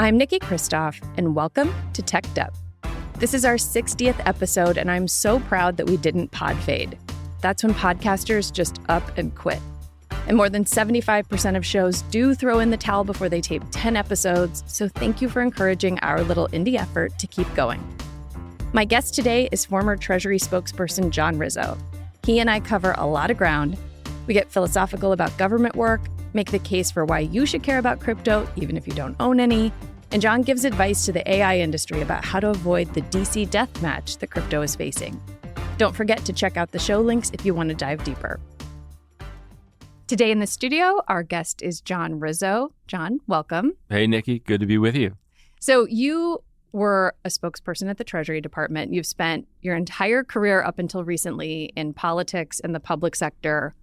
I'm Niki Kristof, and welcome to Tech Dev. This is our 60th episode, and I'm so proud that we didn't pod fade. That's when podcasters just up and quit. And more than 75% of shows do throw in the towel before they tape 10 episodes, so thank you for encouraging our little indie effort to keep going. My guest today is former Treasury spokesperson John Rizzo. He and I cover a lot of ground. We get philosophical about government work, make the case for why you should care about crypto, even if you don't own any. And John gives advice to the AI industry about how to avoid the DC deathmatch that crypto is facing. Don't forget to check out the show links if you want to dive deeper. Today in the studio, our guest is John Rizzo. John, welcome. Hey, Niki. Good to be with you. So you were a spokesperson at the Treasury Department. You've spent your entire career up until recently in politics and the public sector.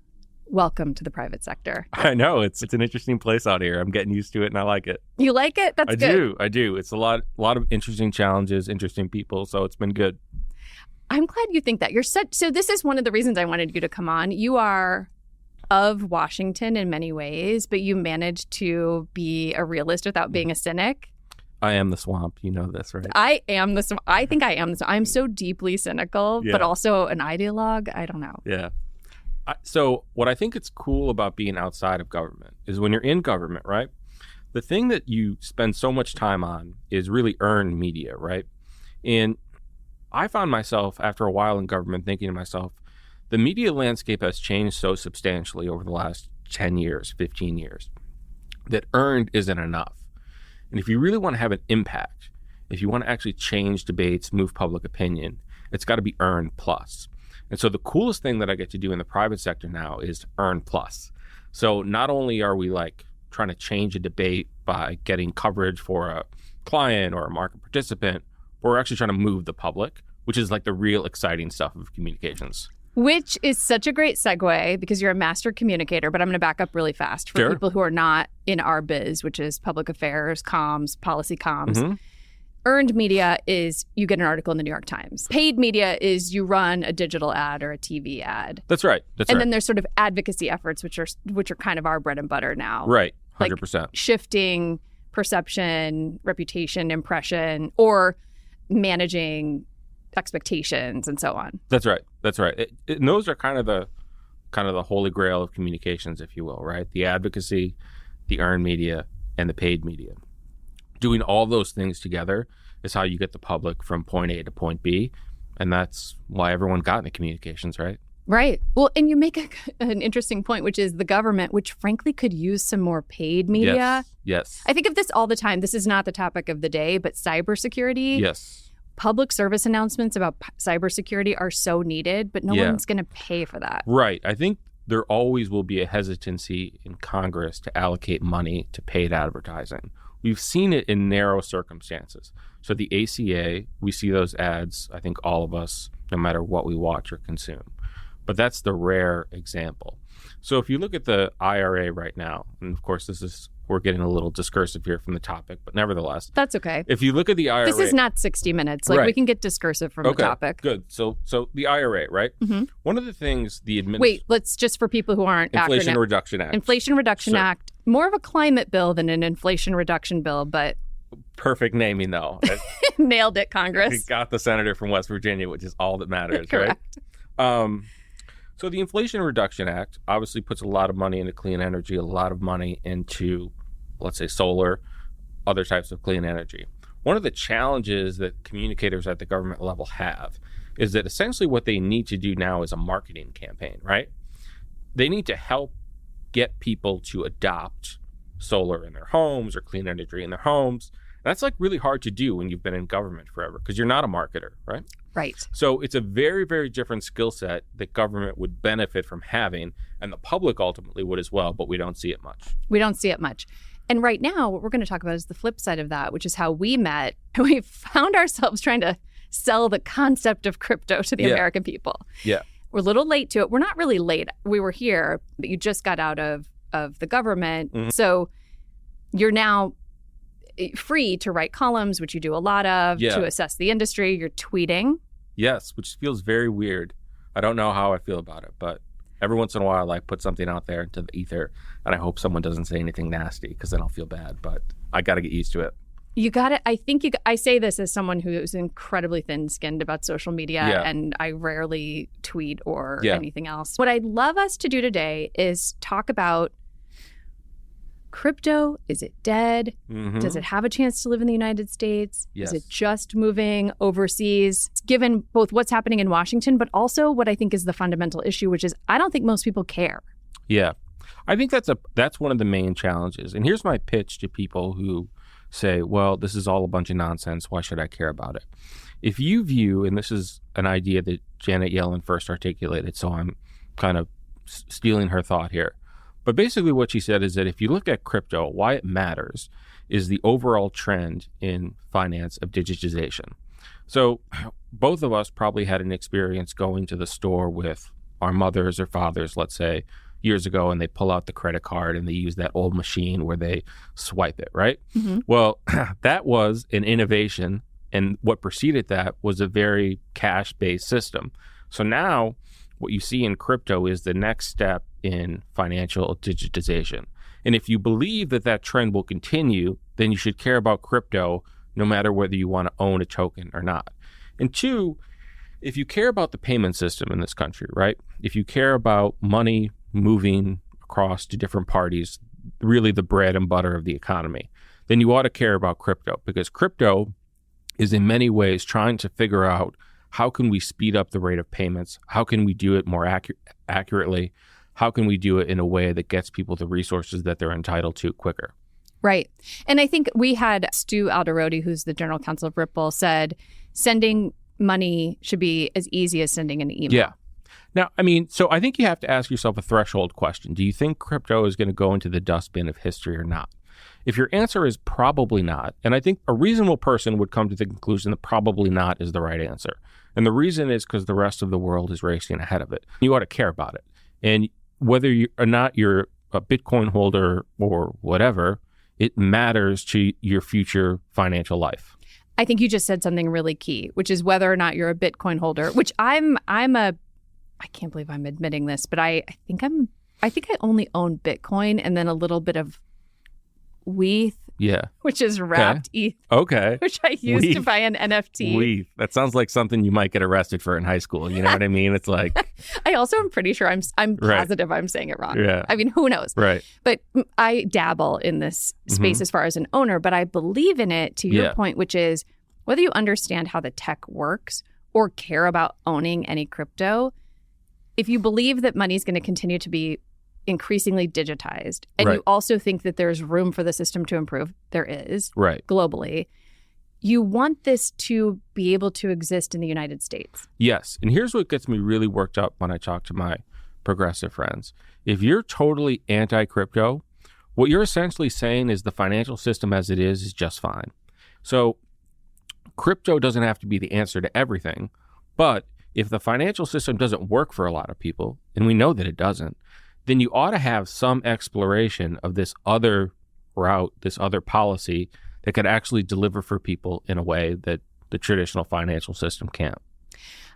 Welcome to the private sector. I know. It's an interesting place out here. I'm getting used to it and I like it. You like it? That's good. I do. It's a lot of interesting challenges, interesting people. So it's been good. I'm glad you think that. So this is one of the reasons I wanted you to come on. You are of Washington in many ways, but you managed to be a realist without being a cynic. I am the swamp. You know this, right? I am the swamp. I think I am the swamp. I'm so deeply cynical, but also an ideologue. I don't know. Yeah. So what I think it's cool about being outside of government is when you're in government, right? The thing that you spend so much time on is really earned media, right? And I found myself after a while in government thinking to myself, the media landscape has changed so substantially over the last 10 years, 15 years, that earned isn't enough. And if you really want to have an impact, if you want to actually change debates, move public opinion, it's got to be earned plus. And so the coolest thing that I get to do in the private sector now is earn plus. So not only are we like trying to change a debate by getting coverage for a client or a market participant, but we're actually trying to move the public, which is like the real exciting stuff of communications. Which is such a great segue because you're a master communicator, but I'm going to back up really fast for people who are not in our biz, which is public affairs, comms, policy comms. Mm-hmm. Earned media is you get an article in the New York Times. Paid media is you run a digital ad or a TV ad. That's right. And then there's sort of advocacy efforts, which are kind of our bread and butter now. Right. 100%. Like shifting perception, reputation, impression, or managing expectations and so on. That's right. And those are kind of the holy grail of communications, if you will, right? The advocacy, the earned media, and the paid media. Doing all those things together is how you get the public from point A to point B. And that's why everyone got into communications, right? Right. Well, and you make an interesting point, which is the government, which frankly could use some more paid media. Yes. I think of this all the time. This is not the topic of the day, but cybersecurity. Yes. Public service announcements about cybersecurity are so needed, but no one's going to pay for that. Right. I think there always will be a hesitancy in Congress to allocate money to paid advertising. We've seen it in narrow circumstances. So the ACA, we see those ads, I think all of us, no matter what we watch or consume. But that's the rare example. So if you look at the IRA right now, and of course we're getting a little discursive here from the topic, but nevertheless. That's okay. If you look at the IRA. This is not 60 Minutes. Like we can get discursive from the topic. Good. So the IRA, right? Mm-hmm. One of the things the Wait, let's just for people who aren't Inflation Reduction Act. Inflation Reduction Act. More of a climate bill than an inflation reduction bill, but perfect naming though. Nailed it, Congress. We got the senator from West Virginia, which is all that matters, Correct. Right? So the Inflation Reduction Act obviously puts a lot of money into clean energy, a lot of money into, let's say, solar, other types of clean energy. One of the challenges that communicators at the government level have is that essentially what they need to do now is a marketing campaign, right? They need to help get people to adopt solar in their homes or clean energy in their homes. And that's like really hard to do when you've been in government forever because you're not a marketer, right? Right. So it's a very, very different skill set that government would benefit from having, and the public ultimately would as well, but we don't see it much. And right now, what we're going to talk about is the flip side of that, which is how we met. We found ourselves trying to sell the concept of crypto to the American people. Yeah. We're a little late to it. We're not really late. We were here, but you just got out of the government. Mm-hmm. So you're now free to write columns, which you do a lot of, to assess the industry. You're tweeting. Yes, which feels very weird. I don't know how I feel about it, but every once in a while I put something out there into the ether and I hope someone doesn't say anything nasty because then I'll feel bad, but I got to get used to it. I say this as someone who is incredibly thin-skinned about social media, and I rarely tweet or anything else. What I'd love us to do today is talk about crypto. Is it dead? Mm-hmm. Does it have a chance to live in the United States? Yes. Is it just moving overseas? Given both what's happening in Washington, but also what I think is the fundamental issue, which is I don't think most people care. Yeah. I think that's one of the main challenges. And here's my pitch to people who say, well, this is all a bunch of nonsense. Why should I care about it? If you view, and this is an idea that Janet Yellen first articulated, so I'm kind of stealing her thought here. But basically what she said is that if you look at crypto, why it matters is the overall trend in finance of digitization. So both of us probably had an experience going to the store with our mothers or fathers, let's say, years ago, and they pull out the credit card and they use that old machine where they swipe it, right? Mm-hmm. Well, that was an innovation, and what preceded that was a very cash-based system. So now what you see in crypto is the next step in financial digitization. And if you believe that that trend will continue, then you should care about crypto no matter whether you want to own a token or not. And two, if you care about the payment system in this country, right? If you care about money moving across to different parties, really the bread and butter of the economy, then you ought to care about crypto, because crypto is in many ways trying to figure out how can we speed up the rate of payments? How can we do it more accurately? How can we do it in a way that gets people the resources that they're entitled to quicker? Right. And I think we had Stu Alderodi, who's the general counsel of Ripple, said sending money should be as easy as sending an email. Yeah. Now, I mean, so I think you have to ask yourself a threshold question. Do you think crypto is going to go into the dustbin of history or not? If your answer is probably not, and I think a reasonable person would come to the conclusion that probably not is the right answer. And the reason is because the rest of the world is racing ahead of it. You ought to care about it. And whether you or not you're a Bitcoin holder or whatever, it matters to your future financial life. I think you just said something really key, which is whether or not you're a Bitcoin holder, which I can't believe I'm admitting this, but I think I only own Bitcoin and then a little bit of WETH. Yeah. Which is wrapped ETH. Okay. Which I used to buy an NFT. WETH. That sounds like something you might get arrested for in high school. You know what I mean? It's like I also am pretty sure I'm positive I'm saying it wrong. Yeah. I mean, who knows? Right. But I dabble in this space as far as an owner, but I believe in it to your point, which is whether you understand how the tech works or care about owning any crypto, if you believe that money is going to continue to be increasingly digitized, and you also think that there's room for the system to improve, there is, globally, you want this to be able to exist in the United States. Yes. And here's what gets me really worked up when I talk to my progressive friends. If you're totally anti-crypto, what you're essentially saying is the financial system as it is just fine. So crypto doesn't have to be the answer to everything, but if the financial system doesn't work for a lot of people, and we know that it doesn't, then you ought to have some exploration of this other route, this other policy that could actually deliver for people in a way that the traditional financial system can't.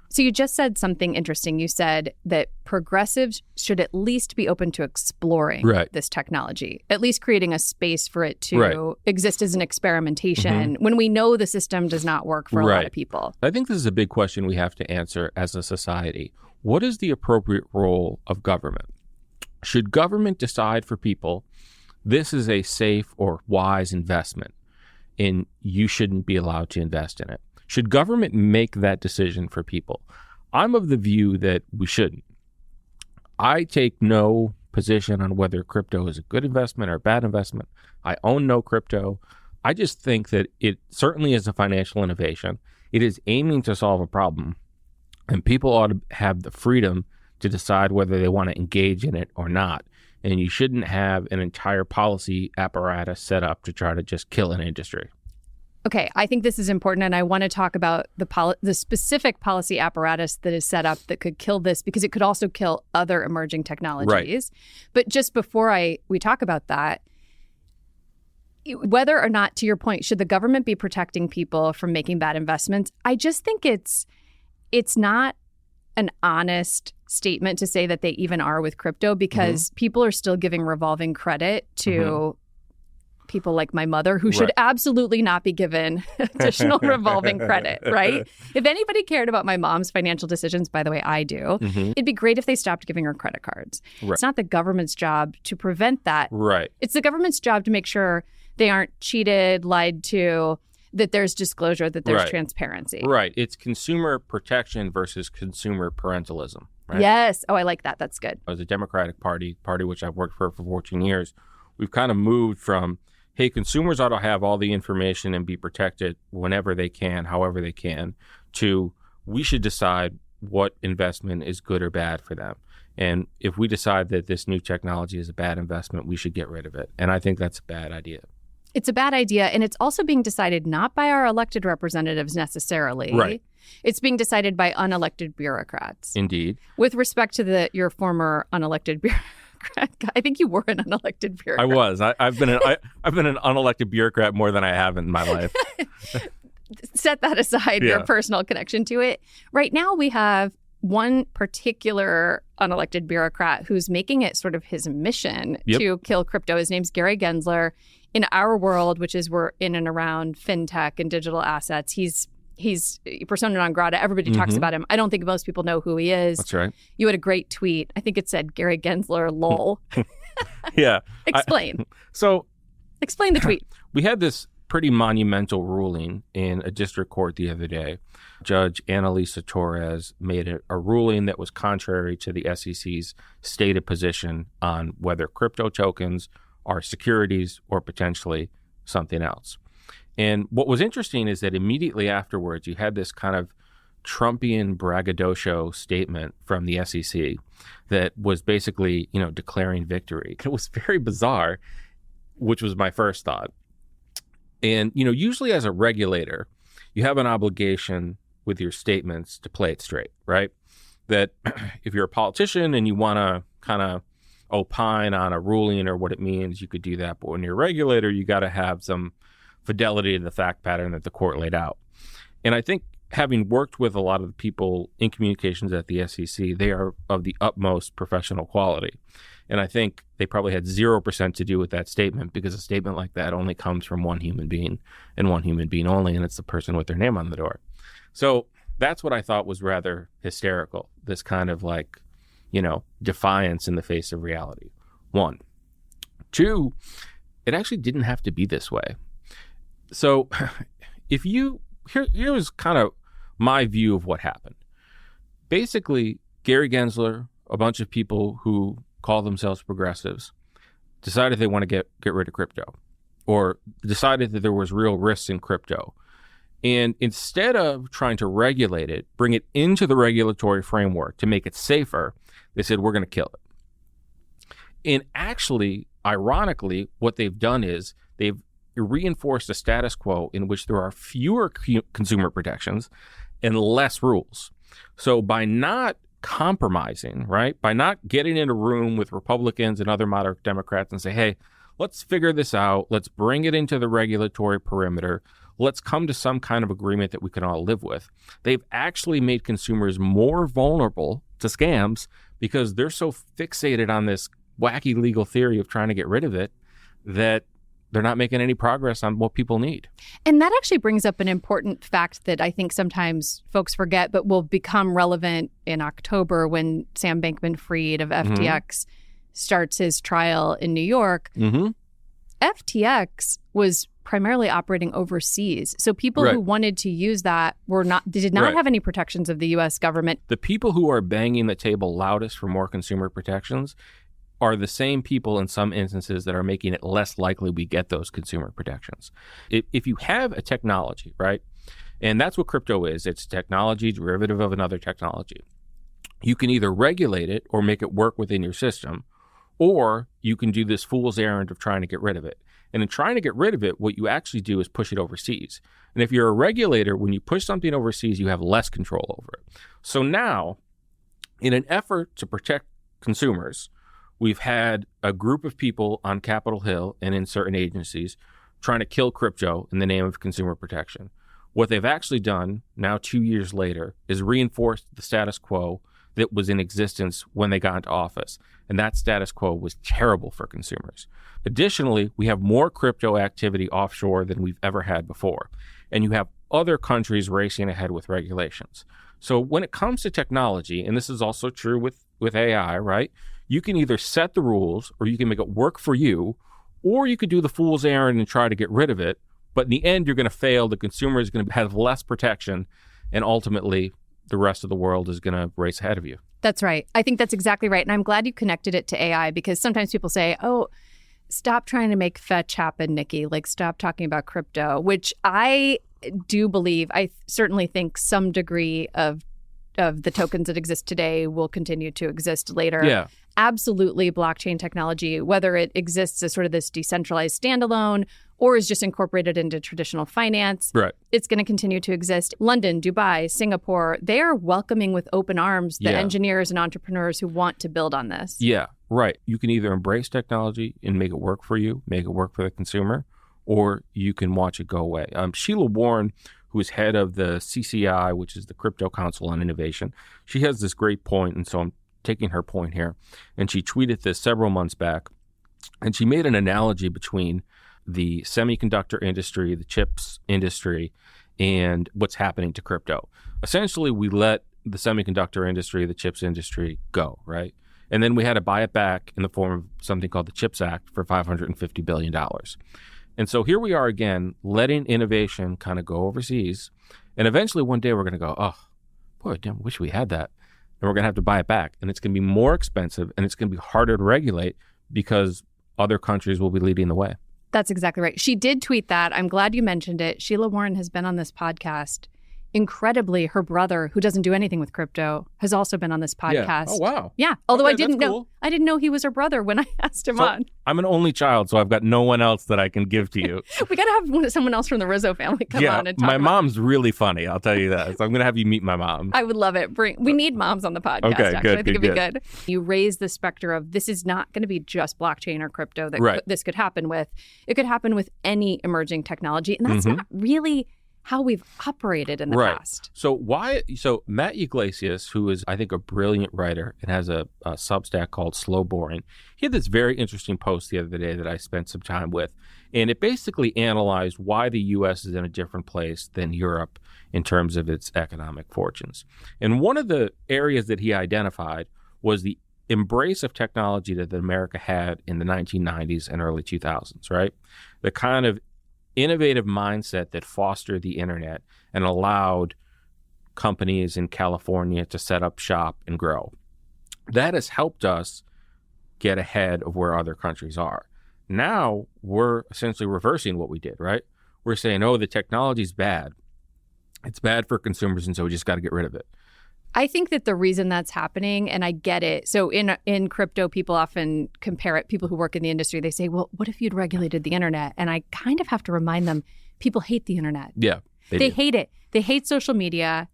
So you just said something interesting. You said that progressives should at least be open to exploring this technology, at least creating a space for it to exist as an experimentation when we know the system does not work for a lot of people. I think this is a big question we have to answer as a society. What is the appropriate role of government? Should government decide for people, this is a safe or wise investment, and you shouldn't be allowed to invest in it? Should government make that decision for people? I'm of the view that we shouldn't. I take no position on whether crypto is a good investment or a bad investment. I own no crypto. I just think that it certainly is a financial innovation. It is aiming to solve a problem, and people ought to have the freedom to decide whether they want to engage in it or not. And you shouldn't have an entire policy apparatus set up to try to just kill an industry. Okay, I think this is important, and I want to talk about the specific policy apparatus that is set up that could kill this, because it could also kill other emerging technologies. But just before we talk about that, whether or not, to your point, should the government be protecting people from making bad investments? I just think it's not an honest statement to say that they even are with crypto, because people are still giving revolving credit to people like my mother who should absolutely not be given additional revolving credit, right? If anybody cared about my mom's financial decisions, by the way, I do, it'd be great if they stopped giving her credit cards. It's not the government's job to prevent that. It's the government's job to make sure they aren't cheated, lied to, that there's disclosure, that there's transparency. It's consumer protection versus consumer parentalism. Yes. Oh, I like that. That's good. As a Democratic party which I've worked for 14 years, we've kind of moved from, hey, consumers ought to have all the information and be protected whenever they can, however they can, to we should decide what investment is good or bad for them. And if we decide that this new technology is a bad investment, we should get rid of it. And I think that's a bad idea. It's a bad idea, and it's also being decided not by our elected representatives necessarily. It's being decided by unelected bureaucrats. Indeed. With respect to your former unelected bureaucrat, I think you were an unelected bureaucrat. I was. I've been an unelected bureaucrat more than I have in my life. Set that aside, your personal connection to it. Right now, we have one particular unelected bureaucrat who's making it sort of his mission to kill crypto. His name's Gary Gensler. In our world, which is we're in and around fintech and digital assets, he's persona non grata. Everybody talks about him. I don't think most people know who he is. That's right. You had a great tweet. I think it said Gary Gensler, lol. Explain. Explain the tweet. We had this pretty monumental ruling in a district court the other day. Judge Annalisa Torres made a ruling that was contrary to the SEC's stated position on whether crypto tokens are securities or potentially something else. And what was interesting is that immediately afterwards, you had this kind of Trumpian braggadocio statement from the SEC that was basically, declaring victory. It was very bizarre, which was my first thought. And, usually as a regulator, you have an obligation with your statements to play it straight, right? That if you're a politician and you want to kind of opine on a ruling or what it means, you could do that. But when you're a regulator, you got to have some fidelity to the fact pattern that the court laid out. And I think having worked with a lot of the people in communications at the SEC, they are of the utmost professional quality. And I think they probably had 0% to do with that statement, because a statement like that only comes from one human being and one human being only, and it's the person with their name on the door. So that's what I thought was rather hysterical, this kind of defiance in the face of reality. 1. 2, it actually didn't have to be this way. So here's kind of my view of what happened. Basically, Gary Gensler, a bunch of people who call themselves progressives, decided they want to get rid of crypto, or decided that there was real risks in crypto. And instead of trying to regulate it, bring it into the regulatory framework to make it safer, they said, we're going to kill it. And actually, ironically, what they've done is they've reinforced a status quo in which there are fewer consumer protections and less rules. So by not compromising, right, by not getting in a room with Republicans and other moderate Democrats and say, hey, let's figure this out, let's bring it into the regulatory perimeter, let's come to some kind of agreement that we can all live with. They've actually made consumers more vulnerable to scams because they're so fixated on this wacky legal theory of trying to get rid of it that they're not making any progress on what people need. And that actually brings up an important fact that I think sometimes folks forget, but will become relevant in October when Sam Bankman-Fried of FTX starts his trial in New York. FTX was primarily operating overseas. So people who wanted to use that did not have any protections of the U.S. government. The people who are banging the table loudest for more consumer protections are the same people in some instances that are making it less likely we get those consumer protections. If you have a technology, right, and that's what crypto is, it's technology, derivative of another technology. You can either regulate it or make it work within your system, or you can do this fool's errand of trying to get rid of it. And in trying to get rid of it, what you actually do is push it overseas. And if you're a regulator, when you push something overseas, you have less control over it. So now, in an effort to protect consumers, we've had a group of people on Capitol Hill and in certain agencies trying to kill crypto in the name of consumer protection. What they've actually done, now 2 years later, is reinforce the status quo that was in existence when they got into office. And that status quo was terrible for consumers. Additionally, we have more crypto activity offshore than we've ever had before. And you have other countries racing ahead with regulations. So when it comes to technology, and this is also true with AI, right? You can either set the rules or you can make it work for you, or you could do the fool's errand and try to get rid of it. But in the end, you're going to fail. The consumer is going to have less protection. And ultimately, the rest of the world is going to race ahead of you. That's right. I think that's exactly right. And I'm glad you connected it to AI, because sometimes people say, oh, stop trying to make fetch happen, Niki. Like, stop talking about crypto, which I do believe. I certainly think some degree of the tokens that exist today will continue to exist later. Yeah. Absolutely, blockchain technology, whether it exists as sort of this decentralized standalone or is just incorporated into traditional finance, right, it's going to continue to exist. London, Dubai, Singapore, they are welcoming with open arms the engineers and entrepreneurs who want to build on this. Yeah, right. You can either embrace technology and make it work for you, make it work for the consumer, or you can watch it go away. Sheila Warren, who is head of the CCI, which is the Crypto Council on Innovation, she has this great point, and so I'm taking her point here. And she tweeted this several months back, and she made an analogy between the semiconductor industry, the chips industry, and what's happening to crypto. Essentially, we let the semiconductor industry, the chips industry go, right? And then we had to buy it back in the form of something called the CHIPS Act for $550 billion. And so here we are again, letting innovation kind of go overseas. And eventually one day we're going to go, oh, boy, damn, wish we had that. And we're going to have to buy it back. And it's going to be more expensive and it's going to be harder to regulate because other countries will be leading the way. That's exactly right. She did tweet that. I'm glad you mentioned it. Sheila Warren has been on this podcast. Incredibly, her brother, who doesn't do anything with crypto, has also been on this podcast. Yeah. Oh, wow. Yeah. Although okay, I didn't know he was her brother when I asked him on. I'm an only child, so I've got no one else that I can give to you. We got to have someone else from the Rizzo family come on and talk my mom's really funny. I'll tell you that. So I'm going to have you meet my mom. I would love it. We need moms on the podcast, okay, actually. Good, I think it'd be good. You raise the specter of this is not going to be just blockchain or crypto that this could happen with. It could happen with any emerging technology. And that's not really how we've operated in the past. So Matt Yglesias, who is, I think, a brilliant writer and has a Substack called Slow Boring, he had this very interesting post the other day that I spent some time with. And it basically analyzed why the U.S. is in a different place than Europe in terms of its economic fortunes. And one of the areas that he identified was the embrace of technology that America had in the 1990s and early 2000s, right? The kind of innovative mindset that fostered the internet and allowed companies in California to set up shop and grow. That has helped us get ahead of where other countries are. Now we're essentially reversing what we did, right? We're saying, oh, the technology's bad. It's bad for consumers, and so we just got to get rid of it. I think that the reason that's happening, and I get it. So in crypto, people often compare it. People who work in the industry, they say, well, what if you'd regulated the internet? And I kind of have to remind them, people hate the internet. Yeah, they hate it. They hate social media.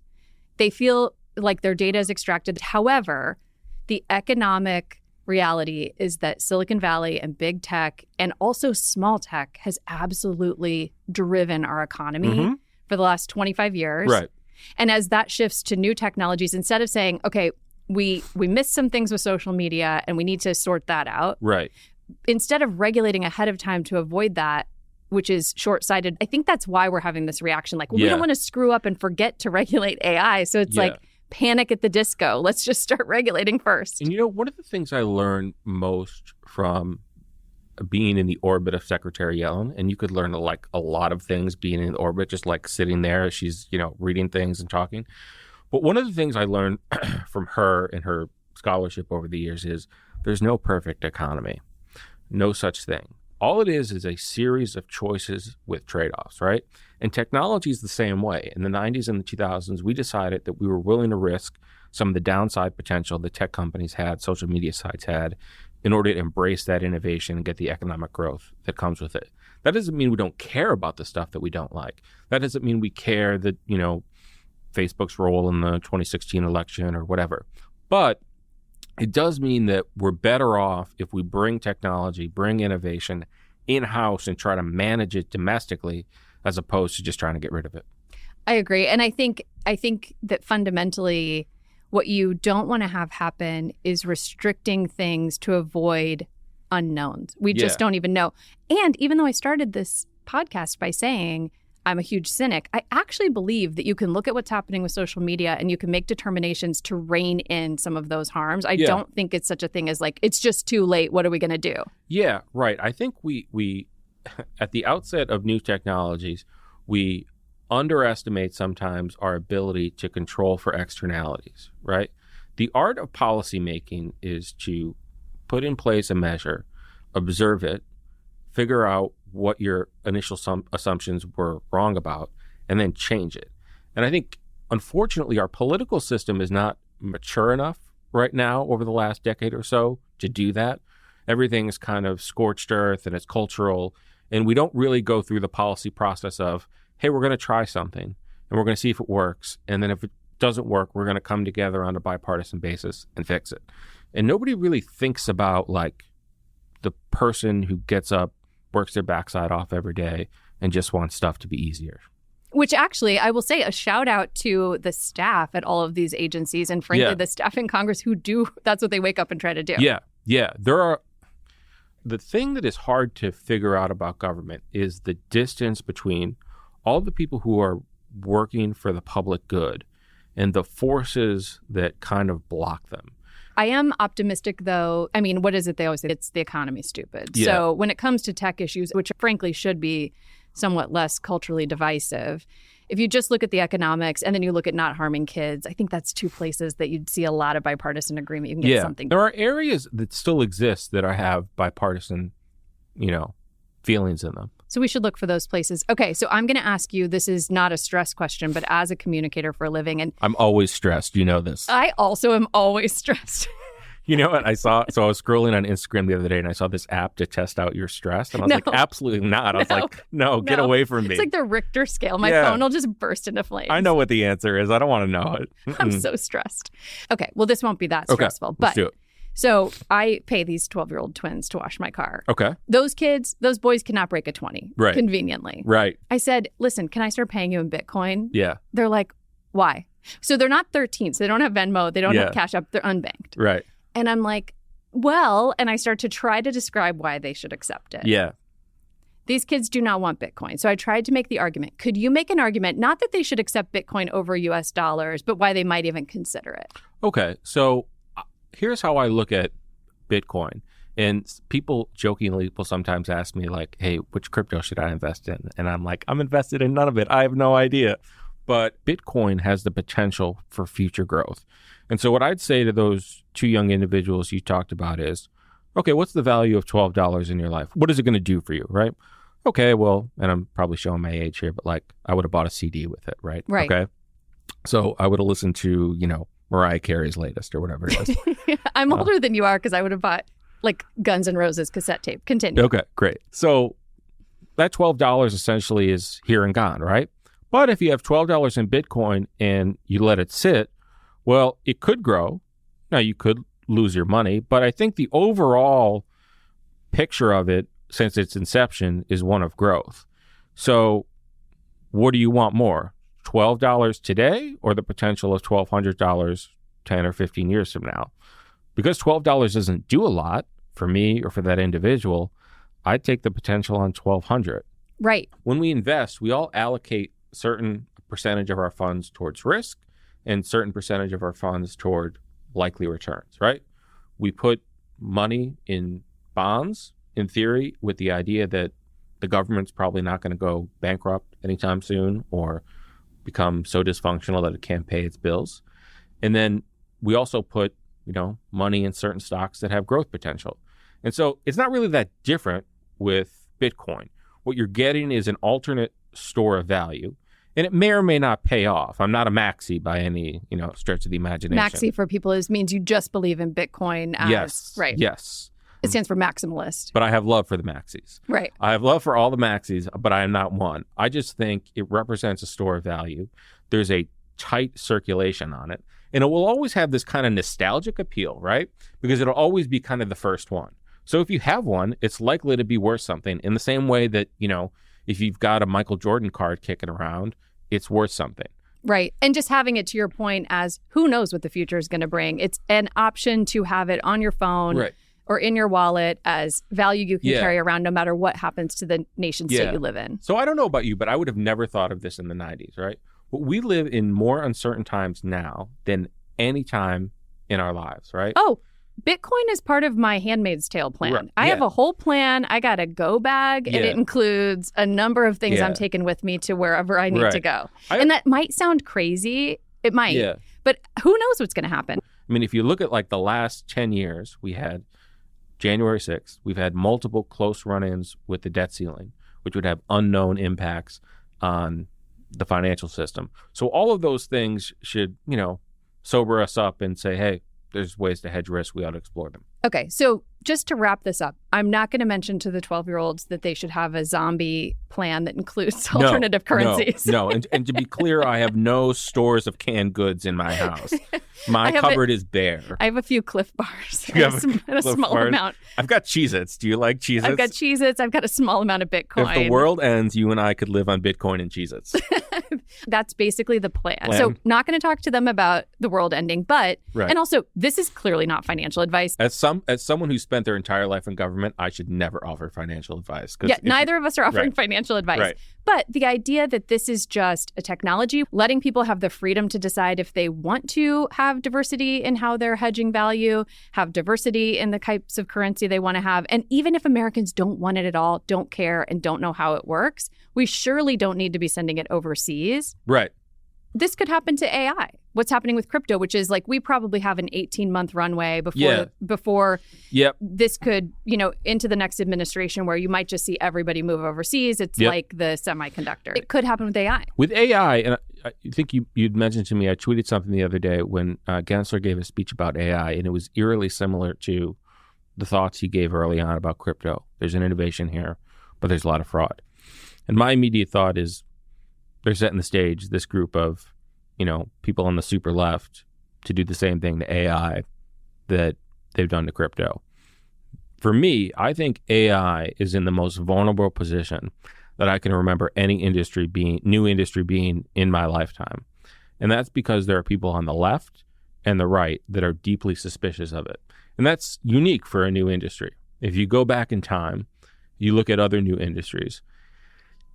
They feel like their data is extracted. However, the economic reality is that Silicon Valley and big tech and also small tech has absolutely driven our economy for the last 25 years. Right. And as that shifts to new technologies, instead of saying, okay, we missed some things with social media and we need to sort that out. Right. Instead of regulating ahead of time to avoid that, which is short-sighted, I think that's why we're having this reaction. Like, well, we don't want to screw up and forget to regulate AI. So it's like Panic at the Disco. Let's just start regulating first. And one of the things I learned most from being in the orbit of Secretary Yellen, and you could learn like a lot of things being in orbit, just like sitting there as she's, reading things and talking. But one of the things I learned from her and her scholarship over the years is there's no perfect economy. No such thing. All it is a series of choices with trade-offs, right? And technology is the same way. In the 90s and the 2000s, we decided that we were willing to risk some of the downside potential that tech companies had, social media sites had, in order to embrace that innovation and get the economic growth that comes with it. That doesn't mean we don't care about the stuff that we don't like. That doesn't mean we care that, Facebook's role in the 2016 election or whatever. But it does mean that we're better off if we bring technology, bring innovation in-house and try to manage it domestically as opposed to just trying to get rid of it. I agree. And I think that fundamentally What you don't want to have happen is restricting things to avoid unknowns. We just don't even know. And even though I started this podcast by saying I'm a huge cynic, I actually believe that you can look at what's happening with social media and you can make determinations to rein in some of those harms. I don't think it's such a thing as like, it's just too late. What are we going to do? Yeah, right. I think we at the outset of new technologies, we underestimate sometimes our ability to control for externalities, right? The art of policymaking is to put in place a measure, observe it, figure out what your initial assumptions were wrong about, and then change it. And I think, unfortunately, our political system is not mature enough right now over the last decade or so to do that. Everything is kind of scorched earth and it's cultural, and we don't really go through the policy process of, hey, we're going to try something and we're going to see if it works. And then if it doesn't work, we're going to come together on a bipartisan basis and fix it. And nobody really thinks about like the person who gets up, works their backside off every day and just wants stuff to be easier. Which actually, I will say a shout out to the staff at all of these agencies and frankly, the staff in Congress who do, that's what they wake up and try to do. Yeah. The thing that is hard to figure out about government is the distance between all the people who are working for the public good and the forces that kind of block them. I am optimistic, though. I mean, what is it they always say? It's the economy, stupid. Yeah. So when it comes to tech issues, which frankly should be somewhat less culturally divisive, if you just look at the economics and then you look at not harming kids, I think that's two places that you'd see a lot of bipartisan agreement. You can get something. There are areas that still exist that have bipartisan, feelings in them. So we should look for those places. Okay, so I'm going to ask you, this is not a stress question, but as a communicator for a living. And I'm always stressed. You know this. I also am always stressed. You know what I saw? So I was scrolling on Instagram the other day and I saw this app to test out your stress. And I was like, absolutely not. I was like, no, get away from me. It's like the Richter scale. My phone will just burst into flames. I know what the answer is. I don't want to know it. I'm so stressed. Okay, well, this won't be that stressful. Let's do it. So I pay these 12-year-old twins to wash my car. Okay. Those boys cannot break a 20, conveniently. Right. I said, listen, can I start paying you in Bitcoin? Yeah. They're like, why? So they're not 13, so they don't have Venmo, they don't have Cash App, they're unbanked. Right. And I'm like, well, and I start to try to describe why they should accept it. Yeah. These kids do not want Bitcoin. So I tried to make the argument. Could you make an argument, not that they should accept Bitcoin over US dollars, but why they might even consider it? Okay. So here's how I look at Bitcoin. And people jokingly will sometimes ask me like, hey, which crypto should I invest in? And I'm like, I'm invested in none of it. I have no idea. But Bitcoin has the potential for future growth. And so what I'd say to those two young individuals you talked about is, okay, what's the value of $12 in your life? What is it going to do for you, right? Okay, well, and I'm probably showing my age here, but like I would have bought a CD with it, right? Right. Okay. So I would have listened to, Mariah Carey's latest or whatever it is. I'm older than you are because I would have bought like Guns N' Roses cassette tape. Continue. Okay, great. So that $12 essentially is here and gone, right? But if you have $12 in Bitcoin and you let it sit, well, it could grow. Now, you could lose your money, but I think the overall picture of it since its inception is one of growth. So what do you want more? $12 today or the potential of $1,200 10 or 15 years from now? Because $12 doesn't do a lot for me or for that individual, I'd take the potential on $1,200. Right. When we invest, we all allocate a certain percentage of our funds towards risk and certain percentage of our funds toward likely returns, right? We put money in bonds, in theory, with the idea that the government's probably not going to go bankrupt anytime soon or become so dysfunctional that it can't pay its bills. And then we also put, money in certain stocks that have growth potential. And so it's not really that different with Bitcoin. What you're getting is an alternate store of value. And it may or may not pay off. I'm not a maxi by any, stretch of the imagination. Maxi for people means you just believe in Bitcoin as... Yes. Right. Yes. It stands for maximalist. But I have love for the maxis. Right. I have love for all the maxis, but I am not one. I just think it represents a store of value. There's a tight circulation on it. And it will always have this kind of nostalgic appeal, right? Because it'll always be kind of the first one. So if you have one, it's likely to be worth something in the same way that, if you've got a Michael Jordan card kicking around, it's worth something. Right. And just having it, to your point, as who knows what the future is going to bring. It's an option to have it on your phone or in your wallet as value you can carry around no matter what happens to the nation state you live in. So I don't know about you, but I would have never thought of this in the 90s, right? But we live in more uncertain times now than any time in our lives, right? Oh, Bitcoin is part of my Handmaid's Tale plan. Right. I have a whole plan. I got a go bag, and it includes a number of things I'm taking with me to wherever I need to go. And that might sound crazy. It might. Yeah. But who knows what's going to happen? I mean, if you look at like the last 10 years, we had January 6th. We've had multiple close run-ins with the debt ceiling, which would have unknown impacts on the financial system. So all of those things should, sober us up and say, hey, there's ways to hedge risk. We ought to explore them. Okay, so just to wrap this up, I'm not going to mention to the 12-year-olds that they should have a zombie plan that includes alternative currencies. No. And to be clear, I have no stores of canned goods in my house. My cupboard is bare. I have a few Cliff Bars and a small amount. I've got Cheez-Its. Do you like Cheez-Its? I've got Cheez-Its. I've got a small amount of Bitcoin. If the world ends, you and I could live on Bitcoin and Cheez-Its. That's basically the plan. So not going to talk to them about the world ending, but, and also this is clearly not financial advice. As someone who spent their entire life in government, I should never offer financial advice. Neither of us are offering financial advice. Right. But the idea that this is just a technology, letting people have the freedom to decide if they want to have diversity in how they're hedging value, have diversity in the types of currency they want to have. And even if Americans don't want it at all, don't care, and don't know how it works, we surely don't need to be sending it overseas. Right. This could happen to AI. What's happening with crypto, which is like we probably have an 18-month runway before this could, into the next administration where you might just see everybody move overseas. It's like the semiconductor. It could happen with AI. With AI, and I think you'd mentioned to me, I tweeted something the other day when Gensler gave a speech about AI, and it was eerily similar to the thoughts he gave early on about crypto. There's an innovation here, but there's a lot of fraud. And my immediate thought is they're setting the stage, this group of people on the super left, to do the same thing to AI that they've done to crypto. For me, I think AI is in the most vulnerable position that I can remember any new industry being in my lifetime. And that's because there are people on the left and the right that are deeply suspicious of it. And that's unique for a new industry. If you go back in time, you look at other new industries,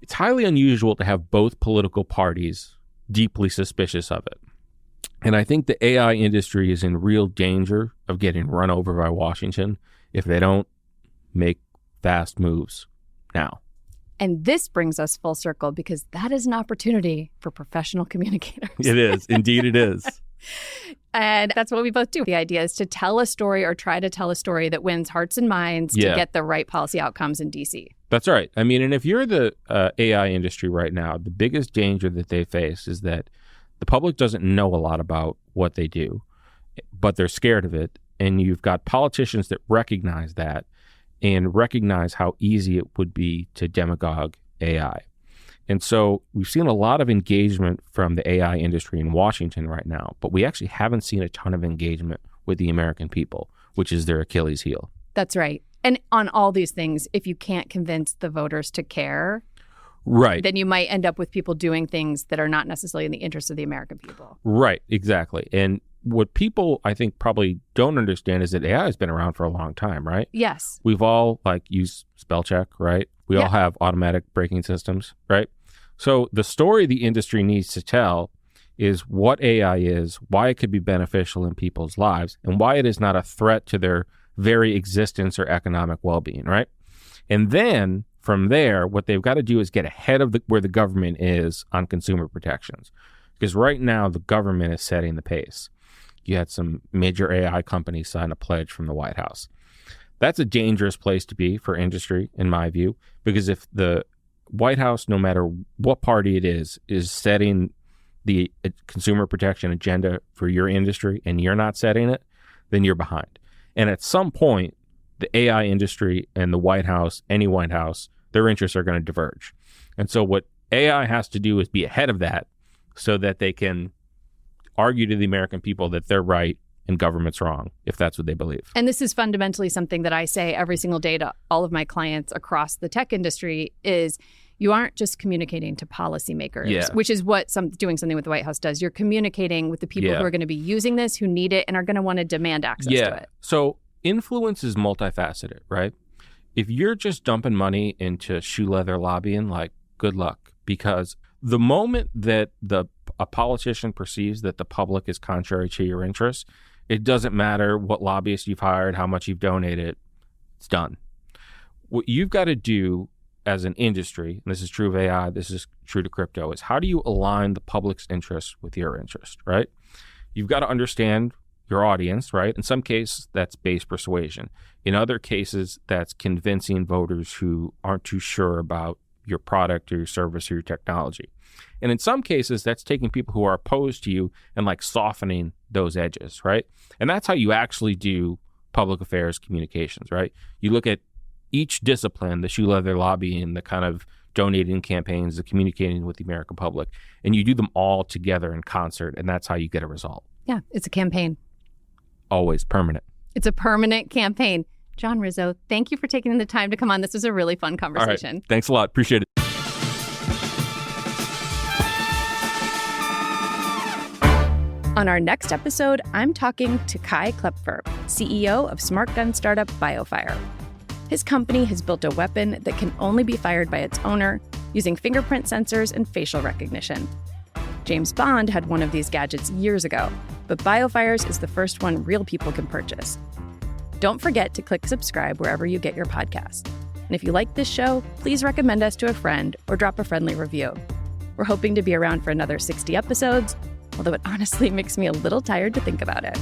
it's highly unusual to have both political parties deeply suspicious of it. And I think the AI industry is in real danger of getting run over by Washington if they don't make fast moves now. And this brings us full circle because that is an opportunity for professional communicators. It is. Indeed, it is. And that's what we both do. The idea is to tell a story or try to tell a story that wins hearts and minds to get the right policy outcomes in D.C. That's right. I mean, and if you're the AI industry right now, the biggest danger that they face is that the public doesn't know a lot about what they do, but they're scared of it. And you've got politicians that recognize that and recognize how easy it would be to demagogue AI. And so we've seen a lot of engagement from the AI industry in Washington right now, but we actually haven't seen a ton of engagement with the American people, which is their Achilles heel. That's right. And on all these things, if you can't convince the voters to care, then you might end up with people doing things that are not necessarily in the interest of the American people. Right, exactly. And what people, I think, probably don't understand is that AI has been around for a long time, right? Yes. We've all used spell check, right? We all have automatic braking systems, right? So the story the industry needs to tell is what AI is, why it could be beneficial in people's lives, and why it is not a threat to their very existence or economic well-being, right? And then from there, what they've got to do is get ahead of where the government is on consumer protections. Because right now, the government is setting the pace. You had some major AI companies sign a pledge from the White House. That's a dangerous place to be for industry, in my view, because if the White House, no matter what party it is setting the consumer protection agenda for your industry and you're not setting it, then you're behind. And at some point, the AI industry and the White House, any White House, their interests are going to diverge. And so what AI has to do is be ahead of that so that they can argue to the American people that they're right and government's wrong, if that's what they believe. And this is fundamentally something that I say every single day to all of my clients across the tech industry is you aren't just communicating to policymakers, which is what doing something with the White House does. You're communicating with the people who are going to be using this, who need it, and are going to want to demand access to it. So influence is multifaceted, right? If you're just dumping money into shoe leather lobbying, like, good luck. Because the moment that a politician perceives that the public is contrary to your interests, it doesn't matter what lobbyists you've hired, how much you've donated, it's done. What you've got to do as an industry, and this is true of AI, this is true to crypto, is how do you align the public's interests with your interest, right? You've got to understand your audience, right? In some cases, that's base persuasion. In other cases, that's convincing voters who aren't too sure about your product or your service or your technology. And in some cases, that's taking people who are opposed to you and like softening those edges, right? And that's how you actually do public affairs communications, right? You look at each discipline, the shoe leather lobbying, the kind of donating campaigns, the communicating with the American public, and you do them all together in concert, and that's how you get a result. Yeah, it's a campaign. Always permanent. It's a permanent campaign. John Rizzo, thank you for taking the time to come on. This was a really fun conversation. All right. Thanks a lot. Appreciate it. On our next episode, I'm talking to Kai Klepfer, CEO of smart gun startup BioFire. His company has built a weapon that can only be fired by its owner using fingerprint sensors and facial recognition. James Bond had one of these gadgets years ago, but BioFire's is the first one real people can purchase. Don't forget to click subscribe wherever you get your podcasts. And if you like this show, please recommend us to a friend or drop a friendly review. We're hoping to be around for another 60 episodes, although it honestly makes me a little tired to think about it.